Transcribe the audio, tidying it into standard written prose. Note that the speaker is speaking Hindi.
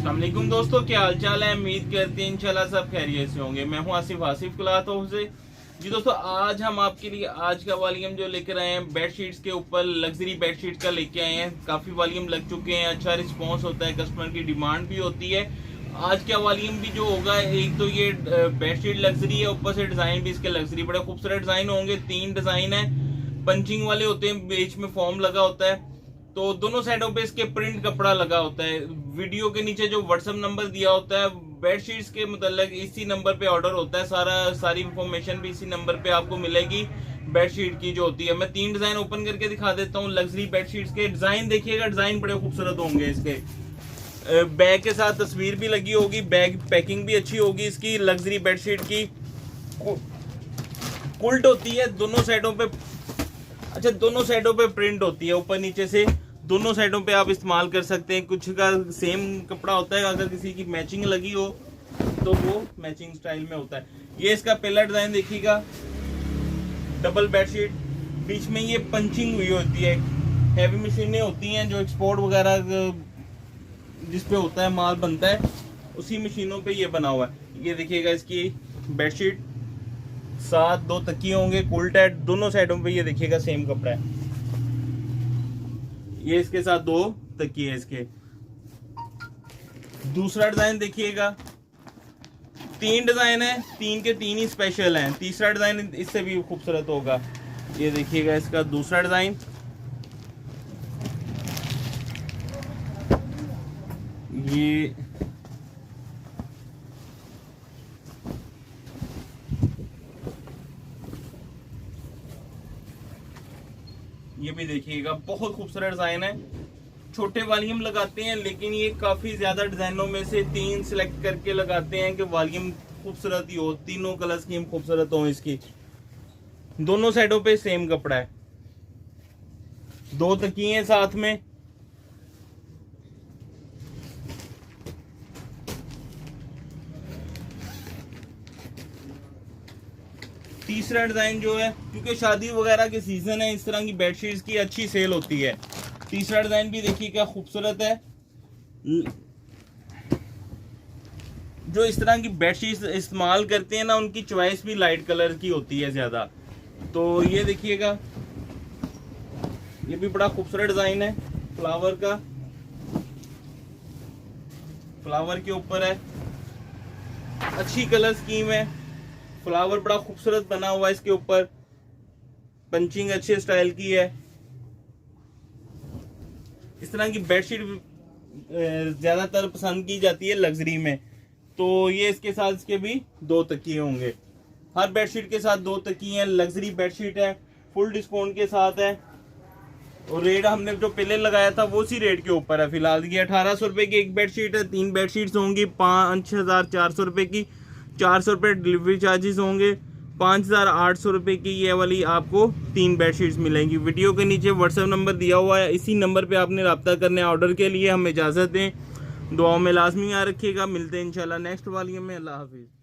अस्सलाम वालेकुम दोस्तों, क्या हाल चाल है। उम्मीद करते हैं इंशाल्लाह सब खैरियत से होंगे। मैं हूं आसिफ क्लॉथ हाउस से। जी दोस्तों, आज हम आपके लिए आज का वॉल्यूम जो लेकर आए हैं बेडशीट्स के ऊपर लग्जरी बेडशीट का लेके आए हैं। काफी वॉल्यूम लग चुके हैं, अच्छा रिस्पांस होता है, कस्टमर की डिमांड भी होती है। आज का वॉल्यूम भी जो होगा, एक तो ये बेडशीट लग्जरी है, ऊपर से डिजाइन भी इसके लग्जरी, बड़े खूबसूरत डिजाइन होंगे। 3 डिजाइन है, पंचिंग वाले होते हैं, बीच में फॉर्म लगा होता है, तो दोनों साइडों पे इसके प्रिंट कपड़ा लगा होता है। वीडियो के नीचे जो व्हाट्सएप नंबर दिया होता है बेडशीट्स के मतलब इसी नंबर पे ऑर्डर होता है। सारी इंफॉर्मेशन भी इसी नंबर पे आपको मिलेगी बेडशीट की जो होती है। मैं 3 डिजाइन ओपन करके दिखा देता हूँ लग्जरी बेडशीट्स के। डिजाइन देखिएगा, डिजाइन बड़े खूबसूरत होंगे इसके। बैग के साथ तस्वीर भी लगी होगी, बैग पैकिंग भी अच्छी होगी इसकी। लग्जरी बेडशीट की उल्ट होती है दोनों साइडों पे। अच्छा, दोनों साइडों पे प्रिंट होती है, ऊपर नीचे से दोनों साइडों पे आप इस्तेमाल कर सकते हैं। कुछ का सेम कपड़ा होता है, अगर किसी की मैचिंग लगी हो तो वो मैचिंग स्टाइल में होता है। ये इसका पहला डिजाइन देखिएगा, डबल बेडशीट, बीच में ये पंचिंग हुई होती है। हैवी मशीनें होती हैं जो एक्सपोर्ट वगैरह जिसपे होता है माल बनता है, उसी मशीनों पे ये बना हुआ है। ये देखिएगा इसकी बेडशीट, साथ 2 तकिए होंगे, कुल टाइट दोनों साइडों पे। ये देखिएगा सेम कपड़ा है, ये इसके साथ 2 तकिए इसके। दूसरा डिजाइन देखिएगा, 3 डिजाइन है, 3 के 3 ही स्पेशल हैं। तीसरा डिजाइन इससे भी खूबसूरत होगा। ये देखिएगा इसका दूसरा डिजाइन, ये भी देखिएगा, बहुत खूबसूरत डिजाइन है। छोटे वॉल्यूम लगाते हैं, लेकिन ये काफी ज्यादा डिजाइनों में से 3 सिलेक्ट करके लगाते हैं कि वॉल्यूम खूबसूरत ही हो, तीनों कलर स्कीम खूबसूरत हो इसकी। दोनों साइडों पे सेम कपड़ा है, 2 तकिए हैं साथ में। तीसरा डिजाइन जो है, क्योंकि शादी वगैरह के सीजन है, इस तरह की बेडशीट्स की अच्छी सेल होती है। तीसरा डिजाइन भी देखिए क्या खूबसूरत है। जो इस तरह की बेडशीट्स इस्तेमाल करते हैं ना, उनकी चॉइस भी लाइट कलर की होती है ज्यादा। तो ये देखिएगा, ये भी बड़ा खूबसूरत डिजाइन है, फ्लावर का, फ्लावर के ऊपर है, अच्छी कलर स्कीम है। फ्लावर बड़ा खूबसूरत बना हुआ है इसके ऊपर, पंचिंग अच्छे स्टाइल की है। इस तरह की बेडशीट ज्यादातर पसंद की जाती है लग्जरी में। तो ये इसके साथ इसके भी 2 तकिए होंगे, हर बेडशीट के साथ 2 तकिए हैं। लग्जरी बेडशीट है, फुल डिस्काउंट के साथ है। और रेट हमने जो पहले लगाया था वो उसी रेट के ऊपर है फिलहाल। ये 1800 रुपए की एक बेडशीट है, 3 बेडशीट्स होंगी 5400 रुपए की। 400 रुपये डिलीवरी चार्जेस होंगे। 5800 रुपये की ये वाली आपको 3 बेडशीट्स मिलेंगी। वीडियो के नीचे व्हाट्सएप नंबर दिया हुआ है, इसी नंबर पे आपने रब्ता करना है ऑर्डर के लिए। हमें इजाज़त दें, दुआओं में लाजमी याद रखिएगा। मिलते हैं इंशाल्लाह नेक्स्ट वॉल्यूम में। अल्लाह हाफिज़।